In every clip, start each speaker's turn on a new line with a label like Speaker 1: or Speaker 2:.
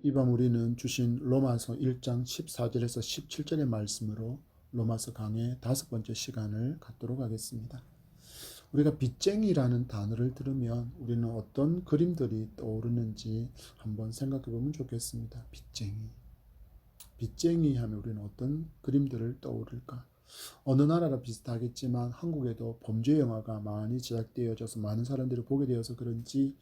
Speaker 1: 이밤 우리는 주신 로마서 1장 14절에서 17절의 말씀으로 로마서 강의 5번째 시간을 갖도록 하겠습니다. 우리가 빚쟁이라는 단어를 들으면 우리는 어떤 그림들이 떠오르는지 한번 생각해 보면 좋겠습니다. 빚쟁이 하면 우리는 어떤 그림들을 떠오를까? 어느 나라라 비슷하겠지만 한국에도 범죄 영화가 많이 제작되어져서 많은 사람들이 보게 되어서 그런지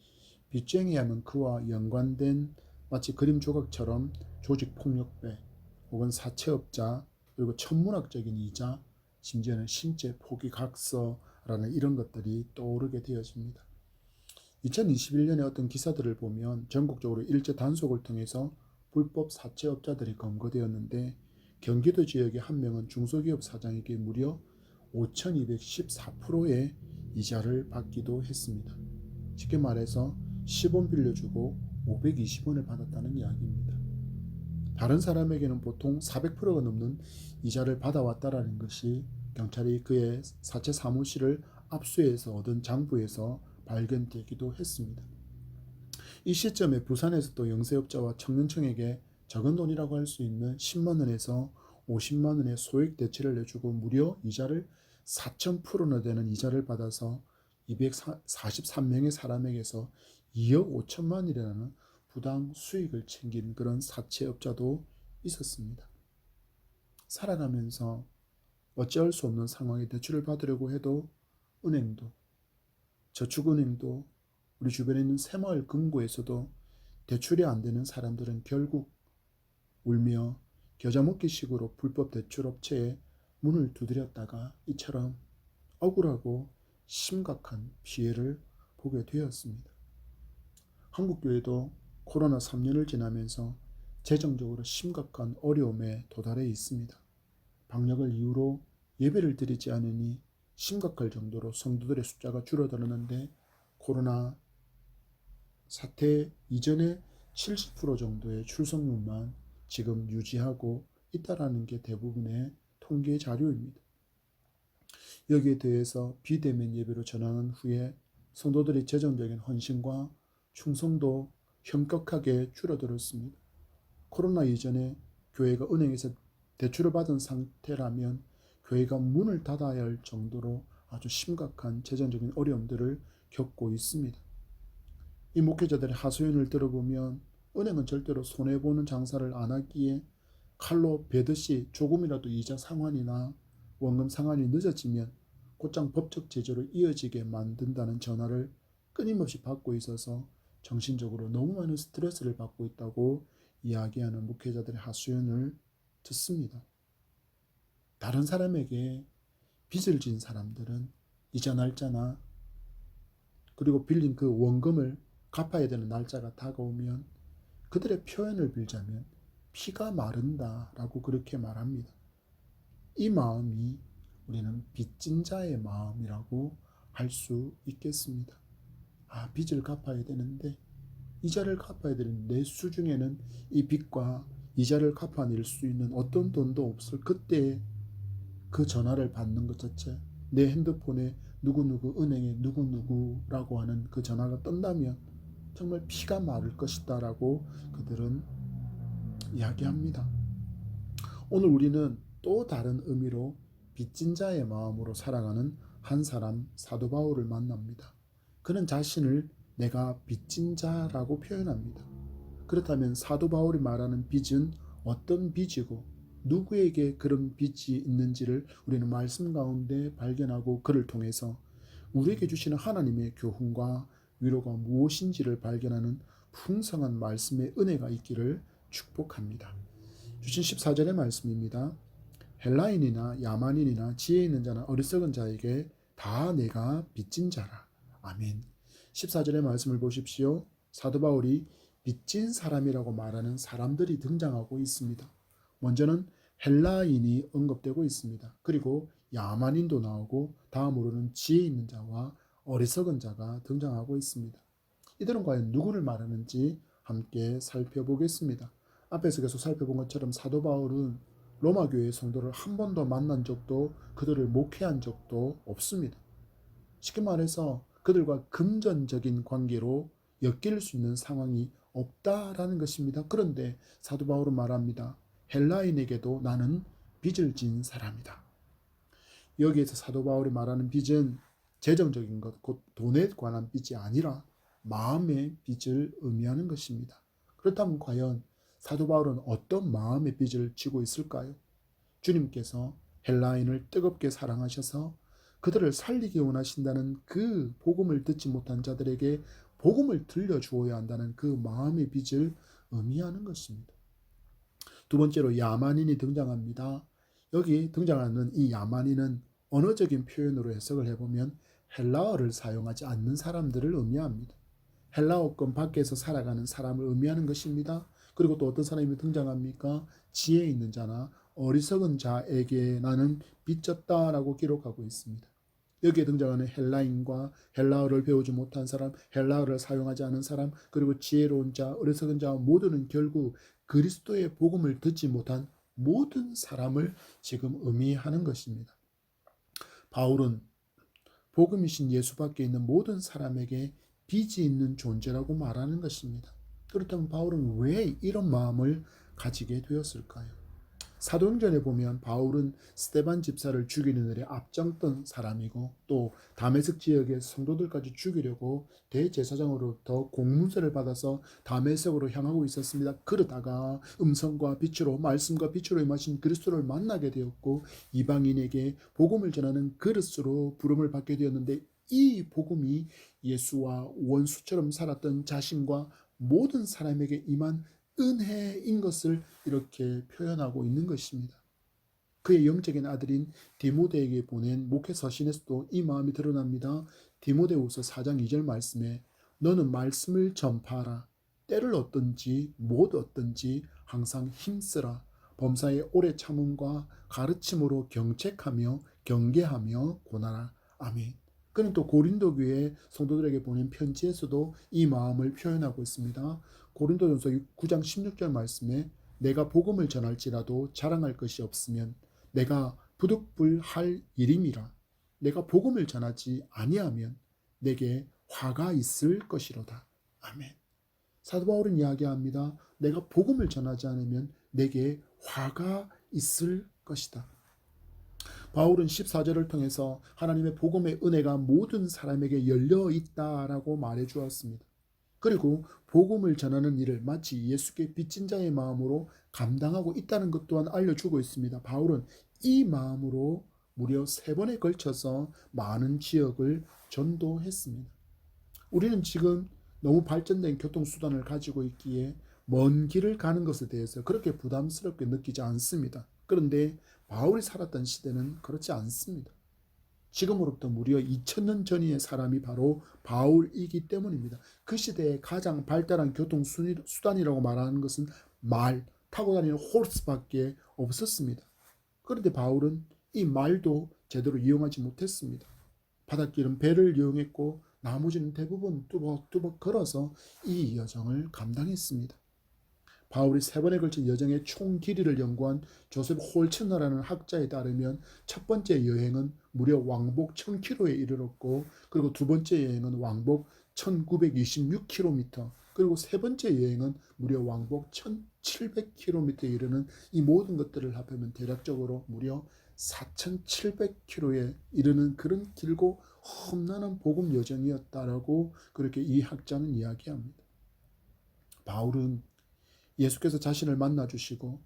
Speaker 1: 빚쟁이 하면 그와 연관된 마치 그림 조각처럼 조직폭력배 혹은 사채업자 그리고 천문학적인 이자 심지어는 신체 포기각서라는 이런 것들이 떠오르게 되어집니다. 2021년에 어떤 기사들을 보면 전국적으로 일제 단속을 통해서 불법 사채업자들이 검거되었는데 경기도 지역의 한 명은 중소기업 사장에게 무려 5,214%의 이자를 받기도 했습니다. 쉽게 말해서 10원 빌려주고 520원을 받았다는 이야기입니다. 다른 사람에게는 보통 400%가 넘는 이자를 받아왔다라는 것이 경찰이 그의 사채 사무실을 압수해서 얻은 장부에서 발견되기도 했습니다. 이 시점에 부산에서 또 영세업자와 청년층에게 적은 돈이라고 할 수 있는 10만 원에서 50만 원의 소액 대출을 내주고 무려 이자를 4,000%나 되는 이자를 받아서 243명의 사람에게서 2억 5천만 원이라는 부당 수익을 챙긴 그런 사채업자도 있었습니다. 살아가면서 어찌할 수 없는 상황에 대출을 받으려고 해도 은행도 저축은행도 우리 주변에 있는 새마을 금고에서도 대출이 안 되는 사람들은 결국 울며 겨자 먹기식으로 불법 대출업체에 문을 두드렸다가 이처럼 억울하고 심각한 피해를 보게 되었습니다. 한국교회도 코로나 3년을 지나면서 재정적으로 심각한 어려움에 도달해 있습니다. 방역을 이유로 예배를 드리지 않으니 심각할 정도로 성도들의 숫자가 줄어들었는데 코로나 사태 이전에 70% 정도의 출석률만 지금 유지하고 있다라는 게 대부분의 통계 자료입니다. 여기에 대해서 비대면 예배로 전환한 후에 성도들의 재정적인 헌신과 충성도 현격하게 줄어들었습니다. 코로나 이전에 교회가 은행에서 대출을 받은 상태라면 교회가 문을 닫아야 할 정도로 아주 심각한 재정적인 어려움들을 겪고 있습니다. 이 목회자들의 하소연을 들어보면 은행은 절대로 손해보는 장사를 안 하기에 칼로 베듯이 조금이라도 이자 상환이나 원금 상환이 늦어지면 곧장 법적 제재로 이어지게 만든다는 전화를 끊임없이 받고 있어서 정신적으로 너무 많은 스트레스를 받고 있다고 이야기하는 목회자들의 하소연을 듣습니다. 다른 사람에게 빚을 진 사람들은 이자 날짜나 그리고 빌린 그 원금을 갚아야 되는 날짜가 다가오면 그들의 표현을 빌자면 피가 마른다라고 그렇게 말합니다. 이 마음이 우리는 빚진 자의 마음이라고 할 수 있겠습니다. 빚을 갚아야 되는데 이자를 갚아야 되는데 내 수중에는 이 빚과 이자를 갚아낼 수 있는 어떤 돈도 없을 그때 그 전화를 받는 것 자체 내 핸드폰에 누구누구 은행에 누구누구라고 하는 그 전화가 뜬다면 정말 피가 마를 것이다 라고 그들은 이야기합니다. 오늘 우리는 또 다른 의미로 빚진 자의 마음으로 살아가는 한 사람 사도 바울을 만납니다. 그는 자신을 내가 빚진 자라고 표현합니다. 그렇다면 사도 바울이 말하는 빚은 어떤 빚이고 누구에게 그런 빚이 있는지를 우리는 말씀 가운데 발견하고 그를 통해서 우리에게 주시는 하나님의 교훈과 위로가 무엇인지를 발견하는 풍성한 말씀의 은혜가 있기를 축복합니다. 주신 14절의 말씀입니다. 헬라인이나 야만인이나 지혜 있는 자나 어리석은 자에게 다 내가 빚진 자라. 아멘. 14절의 말씀을 보십시오. 사도 바울이 빚진 사람이라고 말하는 사람들이 등장하고 있습니다. 먼저는 헬라인이 언급되고 있습니다. 그리고 야만인도 나오고 다음으로는 지혜 있는 자와 어리석은 자가 등장하고 있습니다. 이들은 과연 누구를 말하는지 함께 살펴보겠습니다. 앞에서 계속 살펴본 것처럼 사도 바울은 로마 교회의 성도를 한 번도 만난 적도 그들을 목회한 적도 없습니다. 쉽게 말해서 그들과 금전적인 관계로 엮일 수 있는 상황이 없다라는 것입니다. 그런데 사도 바울은 말합니다. 헬라인에게도 나는 빚을 진 사람이다. 여기에서 사도 바울이 말하는 빚은 재정적인 것, 곧 돈에 관한 빚이 아니라 마음의 빚을 의미하는 것입니다. 그렇다면 과연 사도 바울은 어떤 마음의 빚을 지고 있을까요? 주님께서 헬라인을 뜨겁게 사랑하셔서 그들을 살리기 원하신다는 그 복음을 듣지 못한 자들에게 복음을 들려주어야 한다는 그 마음의 빚을 의미하는 것입니다. 두 번째로 야만인이 등장합니다. 여기 등장하는 이 야만인은 언어적인 표현으로 해석을 해보면 헬라어를 사용하지 않는 사람들을 의미합니다. 헬라어권 밖에서 살아가는 사람을 의미하는 것입니다. 그리고 또 어떤 사람이 등장합니까? 지혜 있는 자나 어리석은 자에게 나는 빚졌다라고 기록하고 있습니다. 여기에 등장하는 헬라인과 헬라어를 배우지 못한 사람, 헬라어를 사용하지 않은 사람, 그리고 지혜로운 자, 어리석은 자 모두는 결국 그리스도의 복음을 듣지 못한 모든 사람을 지금 의미하는 것입니다. 바울은 복음이신 예수밖에 있는 모든 사람에게 빚이 있는 존재라고 말하는 것입니다. 그렇다면 바울은 왜 이런 마음을 가지게 되었을까요? 사도행전에 보면 바울은 스데반 집사를 죽이는 일에 앞장던 사람이고 또 다메섹 지역의 성도들까지 죽이려고 대제사장으로부터 공문서를 받아서 다메섹으로 향하고 있었습니다. 그러다가 음성과 빛으로 말씀과 빛으로 임하신 그리스도를 만나게 되었고 이방인에게 복음을 전하는 그릇으로 부름을 받게 되었는데 이 복음이 예수와 원수처럼 살았던 자신과 모든 사람에게 임한 은혜인 것을 이렇게 표현하고 있는 것입니다. 그의 영적인 아들인 디모데에게 보낸 목회 서신에서도 이 마음이 드러납니다. 디모데후서 4장 2절 말씀에 너는 말씀을 전파하라. 때를 얻든지 못 얻든지 항상 힘쓰라. 범사의 오래 참음과 가르침으로 경책하며 경계하며 고나라. 아멘. 그는 또 고린도 교회 성도들에게 보낸 편지에서도 이 마음을 표현하고 있습니다. 고린도전서 9장 16절 말씀에 내가 복음을 전할지라도 자랑할 것이 없으면 내가 부득불할 일임이라. 내가 복음을 전하지 아니하면 내게 화가 있을 것이로다. 아멘. 사도 바울은 이야기합니다. 내가 복음을 전하지 않으면 내게 화가 있을 것이다. 바울은 14절을 통해서 하나님의 복음의 은혜가 모든 사람에게 열려 있다라고 말해 주었습니다. 그리고 복음을 전하는 일을 마치 예수께 빚진 자의 마음으로 감당하고 있다는 것 또한 알려주고 있습니다. 바울은 이 마음으로 무려 3번에 걸쳐서 많은 지역을 전도했습니다. 우리는 지금 너무 발전된 교통수단을 가지고 있기에 먼 길을 가는 것에 대해서 그렇게 부담스럽게 느끼지 않습니다. 그런데 바울이 살았던 시대는 그렇지 않습니다. 지금으로부터 무려 2000년 전의 사람이 바로 바울이기 때문입니다. 그 시대에 가장 발달한 교통수단이라고 말하는 것은 말, 타고 다니는 호르스밖에 없었습니다. 그런데 바울은 이 말도 제대로 이용하지 못했습니다. 바닷길은 배를 이용했고 나머지는 대부분 뚜벅뚜벅 걸어서 이 여정을 감당했습니다. 바울이 3번에 걸친 여정의 총 길이를 연구한 조셉 홀츠너라는 학자에 따르면 첫 번째 여행은 무려 왕복 1000km에 이르렀고 그리고 두 번째 여행은 왕복 1926km 그리고 세 번째 여행은 무려 왕복 1700km에 이르는 이 모든 것들을 합하면 대략적으로 무려 4700km에 이르는 그런 길고 험난한 복음 여정이었다라고 그렇게 이 학자는 이야기합니다. 바울은 예수께서 자신을 만나주시고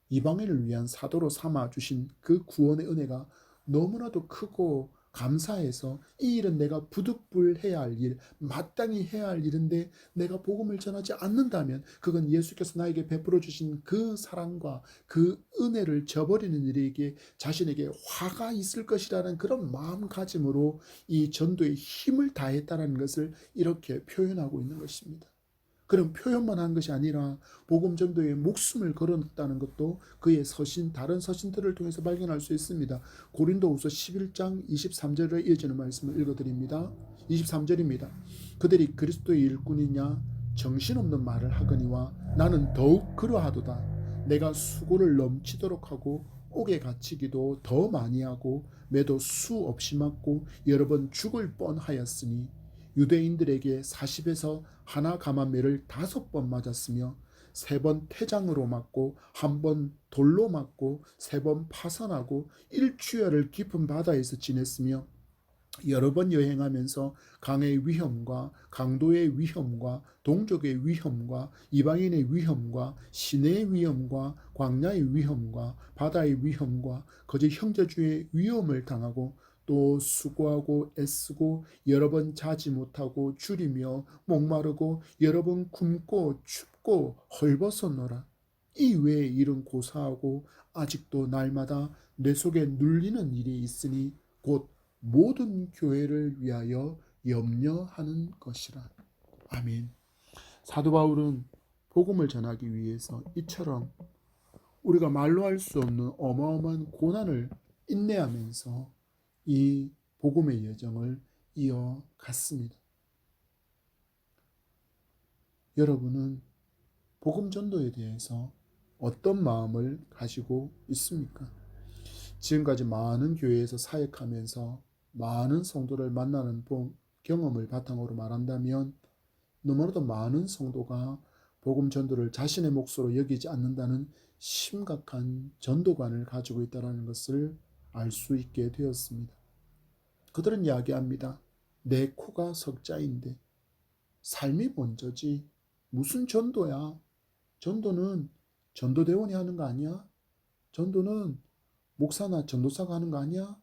Speaker 1: 이방인을 위한 사도로 삼아주신 그 구원의 은혜가 너무나도 크고 감사해서 이 일은 내가 부득불해야 할 일, 마땅히 해야 할 일인데 내가 복음을 전하지 않는다면 그건 예수께서 나에게 베풀어 주신 그 사랑과 그 은혜를 저버리는 일에게 자신에게 화가 있을 것이라는 그런 마음가짐으로 이 전도에 힘을 다했다는 것을 이렇게 표현하고 있는 것입니다. 그런 표현만 한 것이 아니라 복음 전도에 목숨을 걸었다는 것도 그의 서신, 다른 서신들을 통해서 발견할 수 있습니다. 고린도후서 11장 23절에 이어지는 말씀을 읽어드립니다. 23절입니다. 그들이 그리스도의 일꾼이냐 정신없는 말을 하거니와 나는 더욱 그러하도다. 내가 수고를 넘치도록 하고 옥에 갇히기도 더 많이 하고 매도 수 없이 맞고 여러 번 죽을 뻔하였으니 유대인들에게 40에서 하나 감한매를 5번 맞았으며 3번 태장으로 맞고 1번 돌로 맞고 3번 파선하고 일주일을 깊은 바다에서 지냈으며 여러 번 여행하면서 강의 위험과 강도의 위험과 동족의 위험과 이방인의 위험과 시내의 위험과 광야의 위험과 바다의 위험과 거짓 형제주의 위험을 당하고 또 수고하고 애쓰고 여러 번 자지 못하고 줄이며 목마르고 여러 번 굶고 춥고 헐벗었노라. 이 외에 일은 고사하고 아직도 날마다 내 속에 눌리는 일이 있으니 곧 모든 교회를 위하여 염려하는 것이라. 아멘. 사도 바울은 복음을 전하기 위해서 이처럼 우리가 말로 할 수 없는 어마어마한 고난을 인내하면서 이 복음의 여정을 이어갔습니다. 여러분은 복음 전도에 대해서 어떤 마음을 가지고 있습니까? 지금까지 많은 교회에서 사역하면서 많은 성도를 만나는 경험을 바탕으로 말한다면 너무나도 많은 성도가 복음 전도를 자신의 몫으로 여기지 않는다는 심각한 전도관을 가지고 있다는 것을 알 수 있게 되었습니다. 그들은 이야기합니다. 내 코가 석자인데 삶이 먼저지 무슨 전도야? 전도는 전도대원이 하는 거 아니야? 전도는 목사나 전도사가 하는 거 아니야?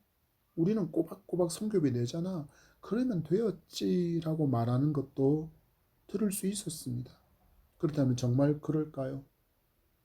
Speaker 1: 우리는 꼬박꼬박 성교비 내잖아. 그러면 되었지라고 말하는 것도 들을 수 있었습니다. 그렇다면 정말 그럴까요?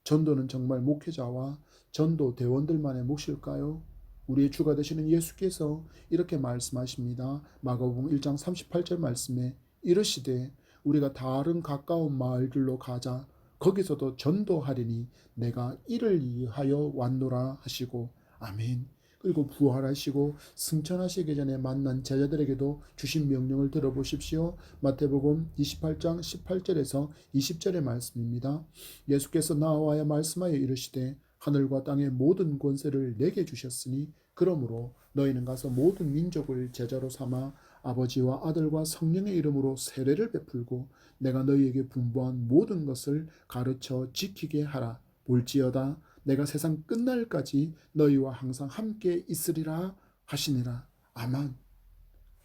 Speaker 1: 전도는 정말 목회자와 전도 대원들만의 몫일까요? 우리의 주가 되시는 예수께서 이렇게 말씀하십니다. 마가복음 1장 38절 말씀에 이르시되 우리가 다른 가까운 마을들로 가자. 거기서도 전도하리니 내가 이를 위하여 왔노라 하시고 아멘. 그리고 부활하시고 승천하시기 전에 만난 제자들에게도 주신 명령을 들어보십시오. 마태복음 28장 18절에서 20절의 말씀입니다. 예수께서 나와야 말씀하여 이르시되 하늘과 땅의 모든 권세를 내게 주셨으니 그러므로 너희는 가서 모든 민족을 제자로 삼아 아버지와 아들과 성령의 이름으로 세례를 베풀고 내가 너희에게 분부한 모든 것을 가르쳐 지키게 하라. 볼지어다 내가 세상 끝날까지 너희와 항상 함께 있으리라 하시니라. 아멘.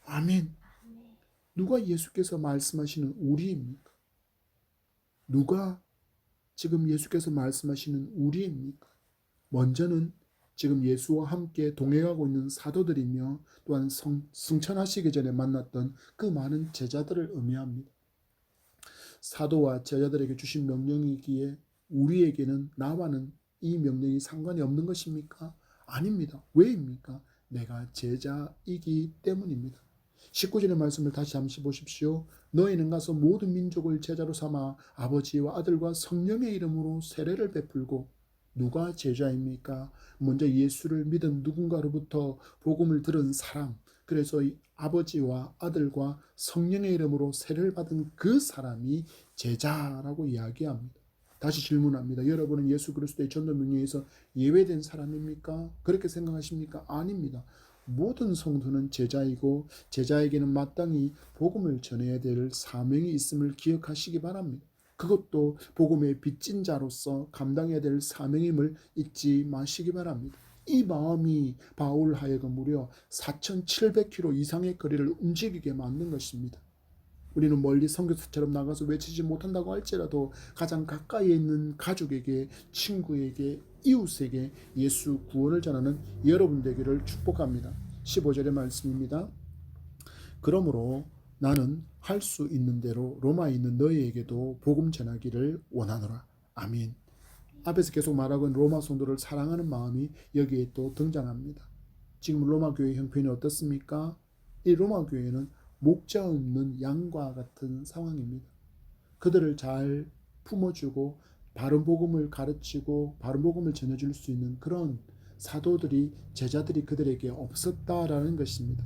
Speaker 1: 아멘. 누가 예수께서 말씀하시는 우리입니까? 누가 지금 예수께서 말씀하시는 우리입니까? 먼저는 지금 예수와 함께 동행하고 있는 사도들이며 또한 승천하시기 전에 만났던 그 많은 제자들을 의미합니다. 사도와 제자들에게 주신 명령이기에 우리에게는 나와는 이 명령이 상관이 없는 것입니까? 아닙니다. 왜입니까? 내가 제자이기 때문입니다. 19절의 말씀을 다시 잠시 보십시오. 너희는 가서 모든 민족을 제자로 삼아 아버지와 아들과 성령의 이름으로 세례를 베풀고 누가 제자입니까? 먼저 예수를 믿은 누군가로부터 복음을 들은 사람, 그래서 아버지와 아들과 성령의 이름으로 세례를 받은 그 사람이 제자라고 이야기합니다. 다시 질문합니다. 여러분은 예수 그리스도의 전도 명령에서 예외된 사람입니까? 그렇게 생각하십니까? 아닙니다. 모든 성도는 제자이고 제자에게는 마땅히 복음을 전해야 될 사명이 있음을 기억하시기 바랍니다. 그것도 복음의 빚진 자로서 감당해야 될 사명임을 잊지 마시기 바랍니다. 이 마음이 바울 하여금 무려 4,700km 이상의 거리를 움직이게 만든 것입니다. 우리는 멀리 선교사처럼 나가서 외치지 못한다고 할지라도 가장 가까이에 있는 가족에게, 친구에게, 이웃에게 예수 구원을 전하는 여러분 되기를 축복합니다. 15절의 말씀입니다. 그러므로 나는 할 수 있는 대로 로마에 있는 너희에게도 복음 전하기를 원하노라. 아멘. 앞에서 계속 말하고 있는 로마 성도를 사랑하는 마음이 여기에 또 등장합니다. 지금 로마 교회 형편이 어떻습니까? 이 로마 교회는 목자 없는 양과 같은 상황입니다. 그들을 잘 품어주고 바른 복음을 가르치고 바른 복음을 전해줄 수 있는 그런 사도들이 제자들이 그들에게 없었다라는 것입니다.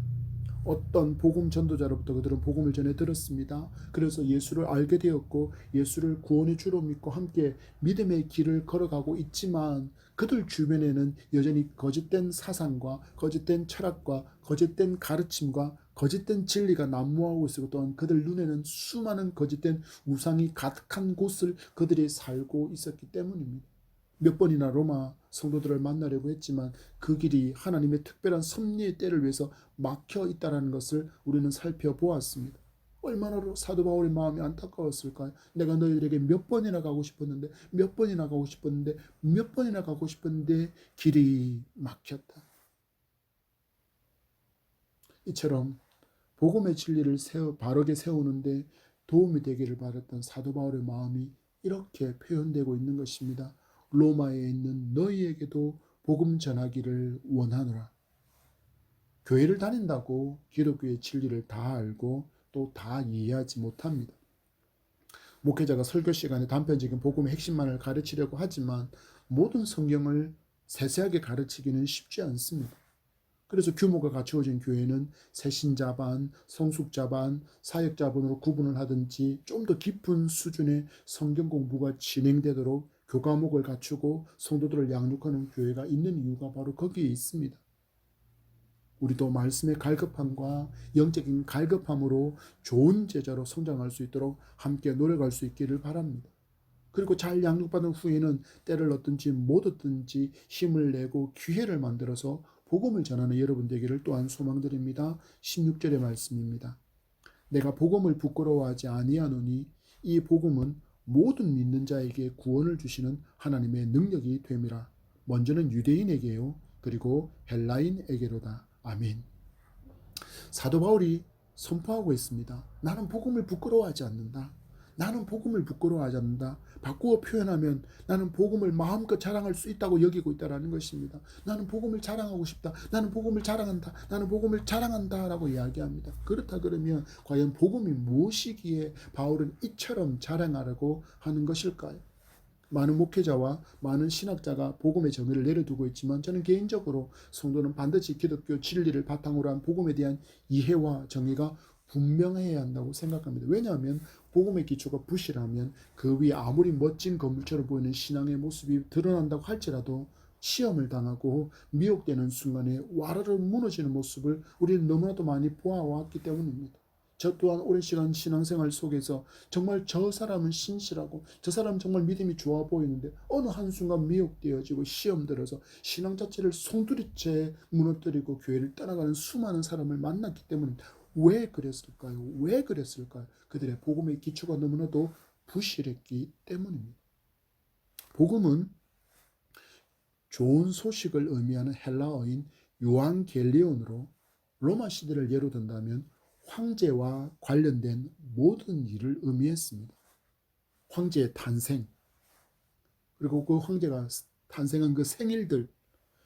Speaker 1: 어떤 복음 전도자로부터 그들은 복음을 전해 들었습니다. 그래서 예수를 알게 되었고 예수를 구원의 주로 믿고 함께 믿음의 길을 걸어가고 있지만 그들 주변에는 여전히 거짓된 사상과 거짓된 철학과 거짓된 가르침과 거짓된 진리가 난무하고 있고 또한 그들 눈에는 수많은 거짓된 우상이 가득한 곳을 그들이 살고 있었기 때문입니다. 몇 번이나 로마 성도들을 만나려고 했지만 그 길이 하나님의 특별한 섭리의 때를 위해서 막혀 있다는 것을 우리는 살펴보았습니다. 얼마나 사도 바울의 마음이 안타까웠을까요? 내가 너희들에게 몇 번이나 가고 싶었는데 몇 번이나 가고 싶었는데 몇 번이나 가고 싶었는데 길이 막혔다. 이처럼 복음의 진리를 바르게 세우는데 도움이 되기를 바랐던 사도 바울의 마음이 이렇게 표현되고 있는 것입니다. 로마에 있는 너희에게도 복음 전하기를 원하노라. 교회를 다닌다고 기독교의 진리를 다 알고 또 다 이해하지 못합니다. 목회자가 설교 시간에 단편적인 복음의 핵심만을 가르치려고 하지만 모든 성경을 세세하게 가르치기는 쉽지 않습니다. 그래서 규모가 갖추어진 교회는 새신자 반, 성숙자 반, 사역자 반으로 구분을 하든지 좀 더 깊은 수준의 성경 공부가 진행되도록 교과목을 갖추고 성도들을 양육하는 교회가 있는 이유가 바로 거기에 있습니다. 우리도 말씀의 갈급함과 영적인 갈급함으로 좋은 제자로 성장할 수 있도록 함께 노력할 수 있기를 바랍니다. 그리고 잘 양육받은 후에는 때를 얻든지 못 얻든지 힘을 내고 기회를 만들어서 복음을 전하는 여러분 되기를 또한 소망드립니다. 16절의 말씀입니다. 내가 복음을 부끄러워하지 아니하노니 이 복음은 모든 믿는 자에게 구원을 주시는 하나님의 능력이 됨이라. 먼저는 유대인에게요 그리고 헬라인에게로다. 아멘. 사도 바울이 선포하고 있습니다. 나는 복음을 부끄러워하지 않는다. 나는 복음을 부끄러워하지 않는다. 바꾸어 표현하면 나는 복음을 마음껏 자랑할 수 있다고 여기고 있다는 것입니다. 나는 복음을 자랑하고 싶다. 나는 복음을 자랑한다. 나는 복음을 자랑한다 라고 이야기합니다. 그렇다 그러면 과연 복음이 무엇이기에 바울은 이처럼 자랑하라고 하는 것일까요? 많은 목회자와 많은 신학자가 복음의 정의를 내려두고 있지만 저는 개인적으로 성도는 반드시 기독교 진리를 바탕으로 한 복음에 대한 이해와 정의가 분명해야 한다고 생각합니다. 왜냐하면 복음의 기초가 부실하면 그 위에 아무리 멋진 건물처럼 보이는 신앙의 모습이 드러난다고 할지라도 시험을 당하고 미혹되는 순간에 와르르 무너지는 모습을 우리는 너무나도 많이 보아왔기 때문입니다. 저 또한 오랜 시간 신앙생활 속에서 정말 저 사람은 신실하고 저 사람은 정말 믿음이 좋아 보이는데 어느 한순간 미혹되어지고 시험 들어서 신앙 자체를 송두리째 무너뜨리고 교회를 떠나가는 수많은 사람을 만났기 때문입니다. 왜 그랬을까요? 왜 그랬을까요? 그들의 복음의 기초가 너무나도 부실했기 때문입니다. 복음은 좋은 소식을 의미하는 헬라어인 요한겔리온으로 로마 시대를 예로 든다면 황제와 관련된 모든 일을 의미했습니다. 황제의 탄생, 그리고 그 황제가 탄생한 그 생일들,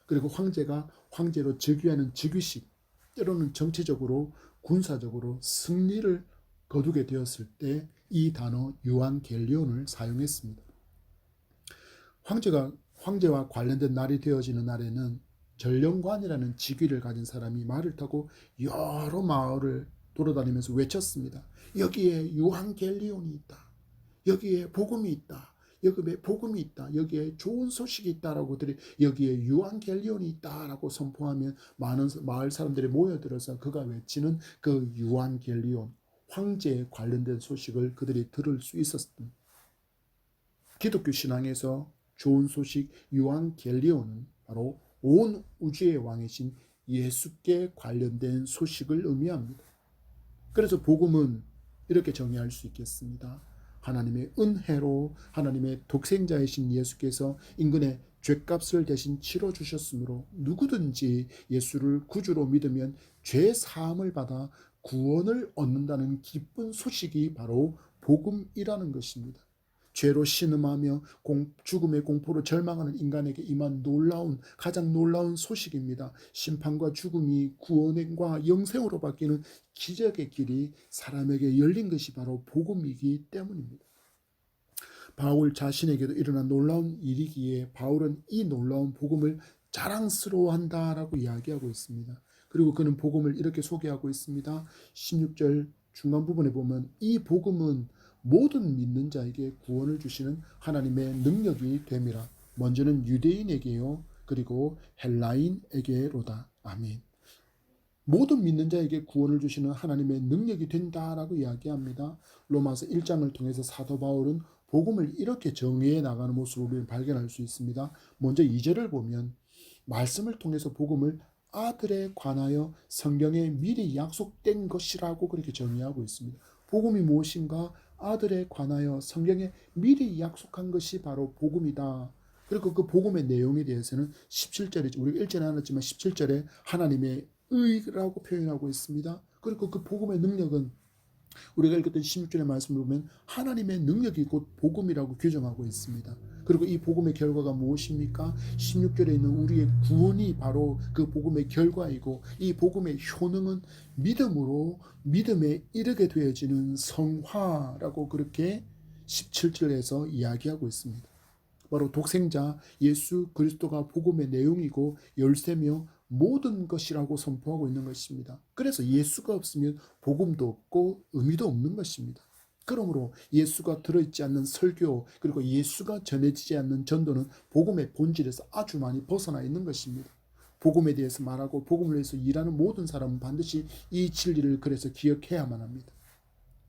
Speaker 1: 그리고 황제가 황제로 즉위하는 즉위식, 때로는 정치적으로 군사적으로 승리를 거두게 되었을 때 이 단어 요한겔리온을 사용했습니다. 황제와 관련된 날이 되어지는 날에는 전령관이라는 직위를 가진 사람이 말을 타고 여러 마을을 돌아다니면서 외쳤습니다. 여기에 요한겔리온이 있다. 여기에 복음이 있다. 여기에 복음이 있다. 여기에 좋은 소식이 있다라고 여기에 요한겔리온이 있다라고 선포하면 많은 마을 사람들이 모여들어서 그가 외치는 그 요한겔리온, 황제에 관련된 소식을 그들이 들을 수 있었습니다. 기독교 신앙에서 좋은 소식 요한겔리온은 바로 온 우주의 왕이신 예수께 관련된 소식을 의미합니다. 그래서 복음은 이렇게 정의할 수 있겠습니다. 하나님의 은혜로 하나님의 독생자이신 예수께서 인간의 죄값을 대신 치러주셨으므로 누구든지 예수를 구주로 믿으면 죄 사함을 받아 구원을 얻는다는 기쁜 소식이 바로 복음이라는 것입니다. 죄로 신음하며 죽음의 공포로 절망하는 인간에게 임한 가장 놀라운 소식입니다. 심판과 죽음이 구원과 영생으로 바뀌는 기적의 길이 사람에게 열린 것이 바로 복음이기 때문입니다. 바울 자신에게도 일어난 놀라운 일이기에 바울은 이 놀라운 복음을 자랑스러워한다라고 이야기하고 있습니다. 그리고 그는 복음을 이렇게 소개하고 있습니다. 16절 중간 부분에 보면 이 복음은 모든 믿는 자에게 구원을 주시는 하나님의 능력이 됨이라. 먼저는 유대인에게요. 그리고 헬라인에게로다. 아멘. 모든 믿는 자에게 구원을 주시는 하나님의 능력이 된다라고 이야기합니다. 로마서 1장을 통해서 사도 바울은 복음을 이렇게 정의해 나가는 모습을 발견할 수 있습니다. 먼저 2절을 보면 말씀을 통해서 복음을 아들에 관하여 성경에 미리 약속된 것이라고 그렇게 정의하고 있습니다. 복음이 무엇인가? 아들에 관하여 성경에 미리 약속한 것이 바로 복음이다. 그리고 그 복음의 내용에 대해서는 17절에 우리가 읽지는 않았지만 17절에 하나님의 의라고 표현하고 있습니다. 그리고 그 복음의 능력은 우리가 읽었던 16절의 말씀을 보면 하나님의 능력이 곧 복음이라고 규정하고 있습니다. 그리고 이 복음의 결과가 무엇입니까? 16절에 있는 우리의 구원이 바로 그 복음의 결과이고 이 복음의 효능은 믿음으로 믿음에 이르게 되어지는 성화라고 그렇게 17절에서 이야기하고 있습니다. 바로 독생자 예수 그리스도가 복음의 내용이고 열쇠며 모든 것이라고 선포하고 있는 것입니다. 그래서 예수가 없으면 복음도 없고 의미도 없는 것입니다. 그러므로 예수가 들어있지 않는 설교 그리고 예수가 전해지지 않는 전도는 복음의 본질에서 아주 많이 벗어나 있는 것입니다. 복음에 대해서 말하고 복음을 위해서 일하는 모든 사람은 반드시 이 진리를 그래서 기억해야만 합니다.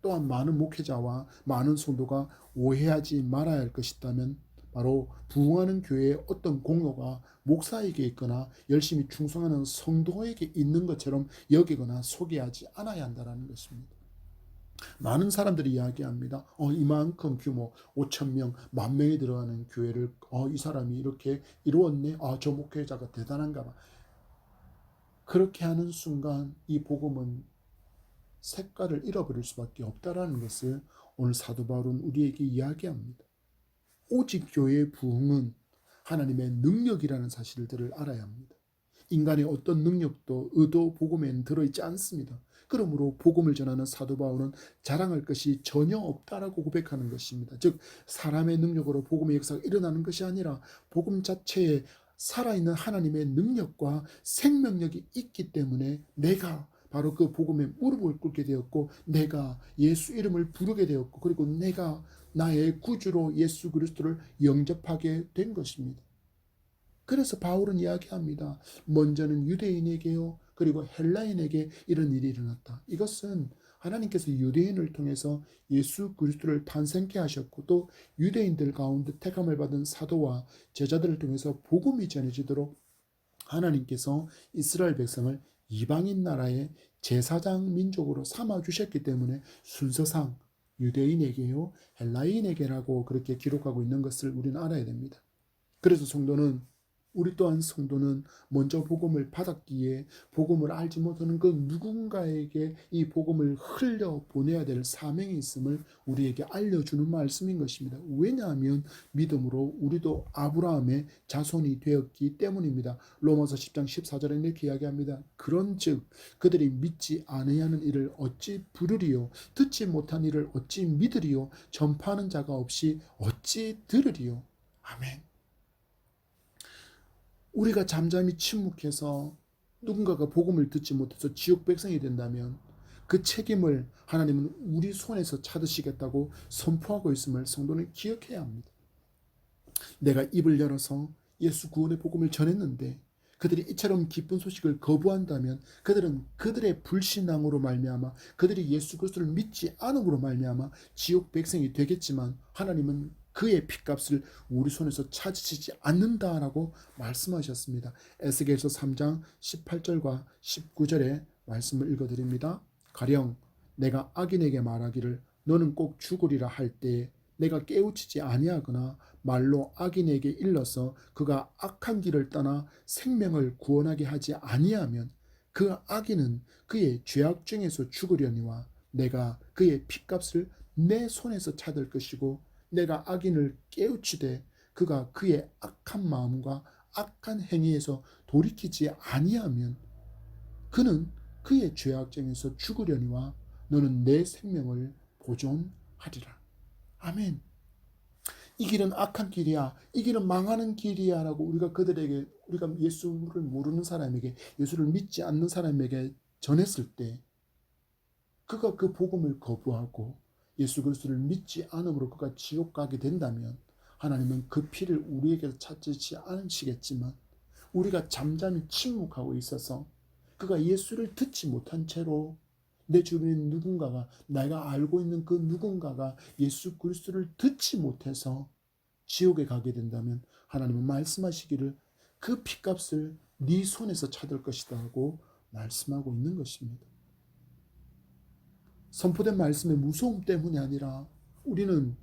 Speaker 1: 또한 많은 목회자와 많은 성도가 오해하지 말아야 할 것이 있다면 바로 부흥하는 교회의 어떤 공로가 목사에게 있거나 열심히 충성하는 성도에게 있는 것처럼 여기거나 소개하지 않아야 한다는 것입니다. 많은 사람들이 이야기합니다. 이만큼 규모 5,000명, 10,000명이 들어가는 교회를 이 사람이 이렇게 이루었네. 저 목회자가 대단한가 봐. 그렇게 하는 순간 이 복음은 색깔을 잃어버릴 수밖에 없다라는 것을 오늘 사도 바울은 우리에게 이야기합니다. 오직 교회의 부흥은 하나님의 능력이라는 사실들을 알아야 합니다. 인간의 어떤 능력도 의도 복음에는 들어있지 않습니다. 그러므로 복음을 전하는 사도 바울은 자랑할 것이 전혀 없다라고 고백하는 것입니다. 즉 사람의 능력으로 복음의 역사가 일어나는 것이 아니라 복음 자체에 살아있는 하나님의 능력과 생명력이 있기 때문에 내가 바로 그 복음에 무릎을 꿇게 되었고 내가 예수 이름을 부르게 되었고 그리고 내가 나의 구주로 예수 그리스도를 영접하게 된 것입니다. 그래서 바울은 이야기합니다. 먼저는 유대인에게요 그리고 헬라인에게 이런 일이 일어났다. 이것은 하나님께서 유대인을 통해서 예수 그리스도를 탄생케 하셨고 또 유대인들 가운데 택함을 받은 사도와 제자들을 통해서 복음이 전해지도록 하나님께서 이스라엘 백성을 이방인 나라의 제사장 민족으로 삼아주셨기 때문에 순서상 유대인에게요 헬라인에게라고 그렇게 기록하고 있는 것을 우리는 알아야 됩니다. 그래서 우리 또한 성도는 먼저 복음을 받았기에 복음을 알지 못하는 그 누군가에게 이 복음을 흘려 보내야 될 사명이 있음을 우리에게 알려주는 말씀인 것입니다. 왜냐하면 믿음으로 우리도 아브라함의 자손이 되었기 때문입니다. 로마서 10장 14절에 이렇게 이야기합니다. 그런즉 그들이 믿지 아니하는 일을 어찌 부르리요 듣지 못한 일을 어찌 믿으리요 전파하는 자가 없이 어찌 들으리요. 아멘. 우리가 잠잠히 침묵해서 누군가가 복음을 듣지 못해서 지옥 백성이 된다면 그 책임을 하나님은 우리 손에서 찾으시겠다고 선포하고 있음을 성도는 기억해야 합니다. 내가 입을 열어서 예수 구원의 복음을 전했는데 그들이 이처럼 기쁜 소식을 거부한다면 그들은 그들의 불신앙으로 말미암아 그들이 예수 그리스도를 믿지 않음으로 말미암아 지옥 백성이 되겠지만 하나님은 그의 핏값을 우리 손에서 찾으시지 않는다라고 말씀하셨습니다. 에스겔서 3장 18절과 19절의 말씀을 읽어드립니다. 가령 내가 악인에게 말하기를 너는 꼭 죽으리라 할 때에 내가 깨우치지 아니하거나 말로 악인에게 일러서 그가 악한 길을 떠나 생명을 구원하게 하지 아니하면 그 악인은 그의 죄악 중에서 죽으려니와 내가 그의 핏값을 내 손에서 찾을 것이고 내가 악인을 깨우치되 그가 그의 악한 마음과 악한 행위에서 돌이키지 아니하면 그는 그의 죄악쟁에서 죽으려니와 너는 내 생명을 보존하리라. 아멘. 이 길은 악한 길이야. 이 길은 망하는 길이야. 라고 우리가 그들에게, 우리가 예수를 모르는 사람에게, 예수를 믿지 않는 사람에게 전했을 때 그가 그 복음을 거부하고 예수 그리스도를 믿지 않음으로 그가 지옥 가게 된다면 하나님은 그 피를 우리에게 찾지 않으시겠지만 우리가 잠잠히 침묵하고 있어서 그가 예수를 듣지 못한 채로 내 주변에 누군가가, 내가 알고 있는 그 누군가가 예수 그리스도를 듣지 못해서 지옥에 가게 된다면 하나님은 말씀하시기를 그 핏값을 네 손에서 찾을 것이다 하고 말씀하고 있는 것입니다. 선포된 말씀의 무서움 때문이 아니라 우리는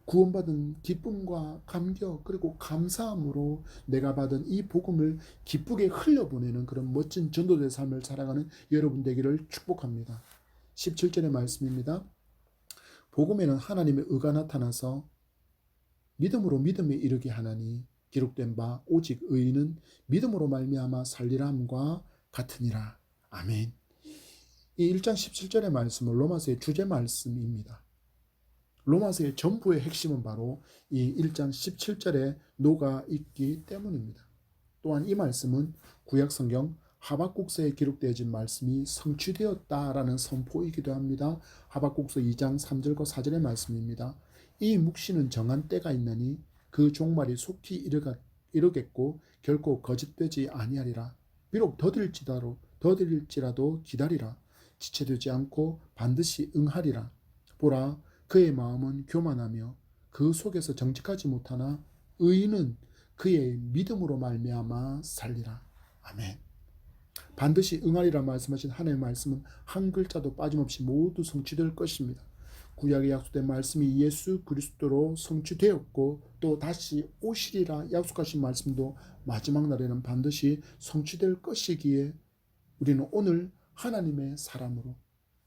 Speaker 1: 구원받은 기쁨과 감격 그리고 감사함으로 내가 받은 이 복음을 기쁘게 흘려보내는 그런 멋진 전도자의 삶을 살아가는 여러분 되기를 축복합니다. 17절의 말씀입니다. 복음에는 하나님의 의가 나타나서 믿음으로 믿음에 이르게 하나니 기록된 바 오직 의인은 믿음으로 말미암아 살리라 함과 같으니라. 아멘. 이 1장 17절의 말씀은 로마서의 주제 말씀입니다. 로마서의 전부의 핵심은 바로 이 1장 17절에 녹아 있기 때문입니다. 또한 이 말씀은 구약성경 하박국서에 기록되어진 말씀이 성취되었다라는 선포이기도 합니다. 하박국서 2장 3절과 4절의 말씀입니다. 이 묵시는 정한 때가 있나니 그 종말이 속히 이르겠고 결코 거짓되지 아니하리라. 비록 더딜지라도 기다리라. 지체되지 않고 반드시 응하리라. 보라, 그의 마음은 교만하며 그 속에서 정직하지 못하나 의인은 그의 믿음으로 말미암아 살리라. 아멘. 반드시 응하리라 말씀하신 하나님의 말씀은 한 글자도 빠짐없이 모두 성취될 것입니다. 구약에 약속된 말씀이 예수 그리스도로 성취되었고 또 다시 오시리라 약속하신 말씀도 마지막 날에는 반드시 성취될 것이기에 우리는 오늘 하나님의 사람으로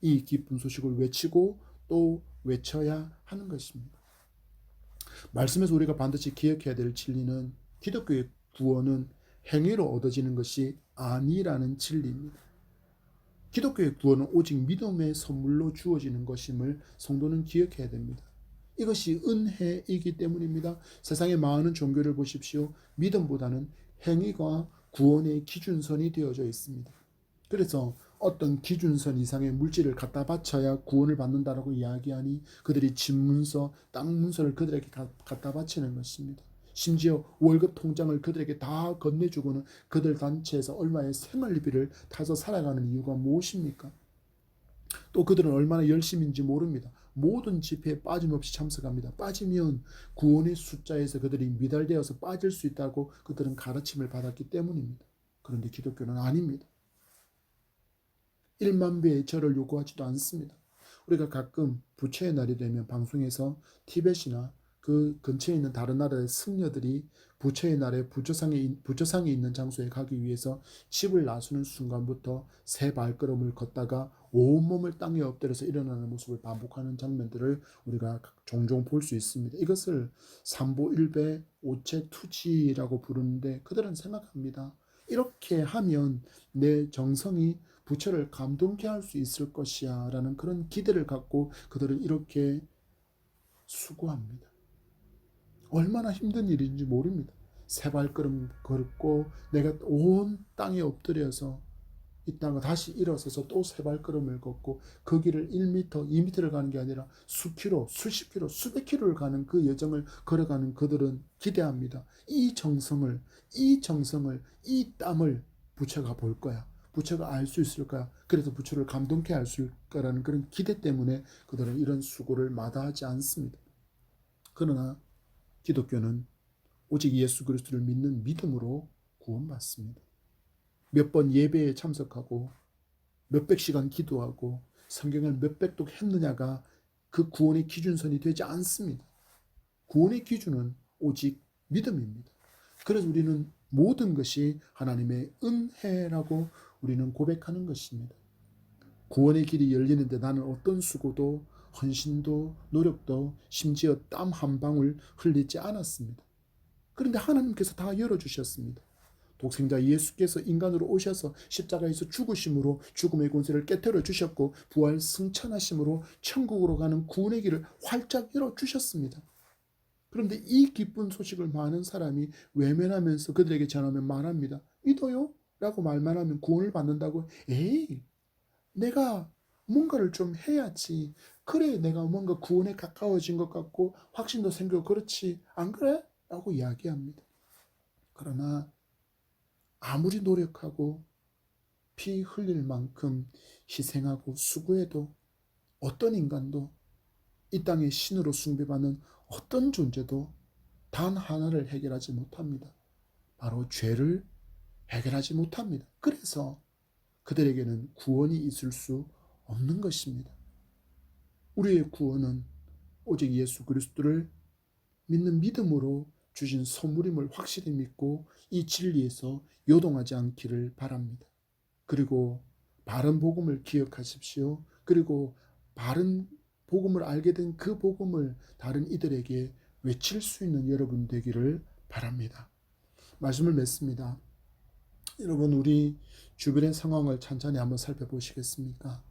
Speaker 1: 이 기쁜 소식을 외치고 또 외쳐야 하는 것입니다. 말씀에서 우리가 반드시 기억해야 될 진리는 기독교의 구원은 행위로 얻어지는 것이 아니라는 진리입니다. 기독교의 구원은 오직 믿음의 선물로 주어지는 것임을 성도는 기억해야 됩니다. 이것이 은혜이기 때문입니다. 세상의 많은 종교를 보십시오. 믿음보다는 행위가 구원의 기준선이 되어져 있습니다. 그래서 어떤 기준선 이상의 물질을 갖다 바쳐야 구원을 받는다라고 이야기하니 그들이 집 문서, 땅 문서를 그들에게 갖다 바치는 것입니다. 심지어 월급 통장을 그들에게 다 건네주고는 그들 단체에서 얼마의 생활비를 타서 살아가는 이유가 무엇입니까? 또 그들은 얼마나 열심인지 모릅니다. 모든 집회에 빠짐없이 참석합니다. 빠지면 구원의 숫자에서 그들이 미달되어서 빠질 수 있다고 그들은 가르침을 받았기 때문입니다. 그런데 기독교는 아닙니다. 1만 배의 절을 요구하지도 않습니다. 우리가 가끔 부처의 날이 되면 방송에서 티벳이나 그 근처에 있는 다른 나라의 승려들이 부처의 날에 부처상이 있는 장소에 가기 위해서 집을 나서는 순간부터 세 발걸음을 걷다가 온몸을 땅에 엎드려서 일어나는 모습을 반복하는 장면들을 우리가 종종 볼 수 있습니다. 이것을 삼보일배 오체투지라고 부르는데 그들은 생각합니다. 이렇게 하면 내 정성이 부처를 감동케 할 수 있을 것이야 라는 그런 기대를 갖고 그들은 이렇게 수고합니다. 얼마나 힘든 일인지 모릅니다. 세 발걸음 걷고 내가 온 땅에 엎드려서 있다가 다시 일어서서 또 세 발걸음을 걷고 그 길을 1m, 2m를 가는 게 아니라 수키로, 수십 킬로, 수백 킬로를 가는 그 여정을 걸어가는 그들은 기대합니다. 이 정성을, 이 땀을 부처가 볼 거야. 부처가 알 수 있을 거야. 그래서 부처를 감동케 할 수 있을 거라는 그런 기대 때문에 그들은 이런 수고를 마다하지 않습니다. 그러나 기독교는 오직 예수 그리스도를 믿는 믿음으로 구원받습니다. 몇 번 예배에 참석하고 몇백 시간 기도하고 성경을 몇백 독 했느냐가 그 구원의 기준선이 되지 않습니다. 구원의 기준은 오직 믿음입니다. 그래서 우리는 모든 것이 하나님의 은혜라고 우리는 고백하는 것입니다. 구원의 길이 열리는데 나는 어떤 수고도 헌신도 노력도 심지어 땀 한 방울 흘리지 않았습니다. 그런데 하나님께서 다 열어주셨습니다. 독생자 예수께서 인간으로 오셔서 십자가에서 죽으심으로 죽음의 권세를 깨뜨려 주셨고 부활 승천하심으로 천국으로 가는 구원의 길을 활짝 열어주셨습니다. 그런데 이 기쁜 소식을 많은 사람이 외면하면서 그들에게 전하면 말합니다. 믿어요? 라고 말만 하면 구원을 받는다고? 에이, 내가 뭔가를 좀 해야지. 그래, 내가 뭔가 구원에 가까워진 것 같고 확신도 생기고 그렇지. 안 그래? 라고 이야기합니다. 그러나 아무리 노력하고 피 흘릴 만큼 희생하고 수고해도 어떤 인간도 이 땅의 신으로 숭배받는 어떤 존재도 단 하나를 해결하지 못합니다. 바로 죄를 해결하지 못합니다. 그래서 그들에게는 구원이 있을 수 없는 것입니다. 우리의 구원은 오직 예수 그리스도를 믿는 믿음으로 주신 선물임을 확실히 믿고 이 진리에서 요동하지 않기를 바랍니다. 그리고 바른 복음을 기억하십시오. 그리고 바른 복음을 알게 된 그 복음을 다른 이들에게 외칠 수 있는 여러분 되기를 바랍니다. 말씀을 맺습니다. 여러분, 우리 주변의 상황을 찬찬히 한번 살펴보시겠습니까?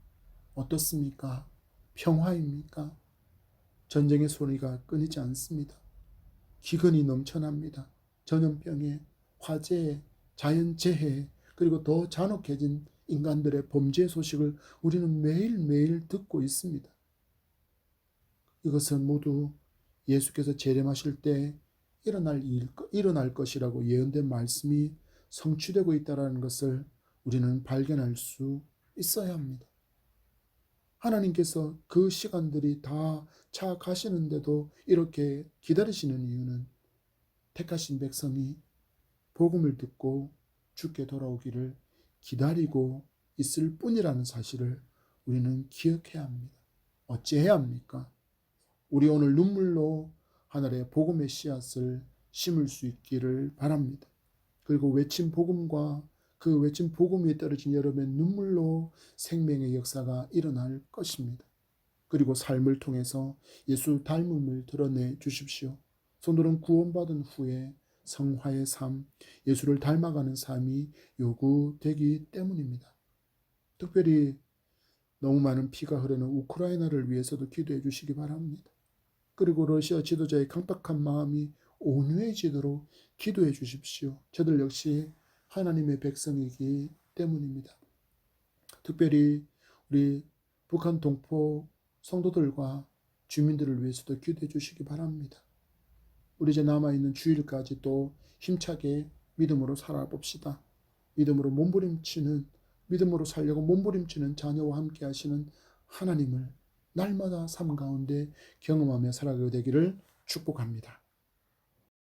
Speaker 1: 어떻습니까? 평화입니까? 전쟁의 소리가 끊이지 않습니다. 기근이 넘쳐납니다. 전염병에, 화재에, 자연재해에, 그리고 더 잔혹해진 인간들의 범죄 소식을 우리는 매일매일 듣고 있습니다. 이것은 모두 예수께서 재림하실 때 일어날 것이라고 예언된 말씀이 성취되고 있다는 것을 우리는 발견할 수 있어야 합니다. 하나님께서 그 시간들이 다 차가시는데도 이렇게 기다리시는 이유는 택하신 백성이 복음을 듣고 주께 돌아오기를 기다리고 있을 뿐이라는 사실을 우리는 기억해야 합니다. 어찌해야 합니까? 우리 오늘 눈물로 하늘의 복음의 씨앗을 심을 수 있기를 바랍니다. 그리고 외친 복음과 그 외친 복음 위에 떨어진 여러분의 눈물로 생명의 역사가 일어날 것입니다. 그리고 삶을 통해서 예수 닮음을 드러내 주십시오. 손들은 구원받은 후에 성화의 삶, 예수를 닮아가는 삶이 요구되기 때문입니다. 특별히 너무 많은 피가 흐르는 우크라이나를 위해서도 기도해 주시기 바랍니다. 그리고 러시아 지도자의 강박한 마음이 온유해지도록 기도해 주십시오. 저들 역시 하나님의 백성이기 때문입니다. 특별히 우리 북한 동포 성도들과 주민들을 위해서도 기도해 주시기 바랍니다. 우리 이제 남아있는 주일까지 또 힘차게 믿음으로 살아봅시다. 믿음으로 살려고 몸부림치는 자녀와 함께 하시는 하나님을 날마다 삶 가운데 경험하며 살아가게 되기를 축복합니다.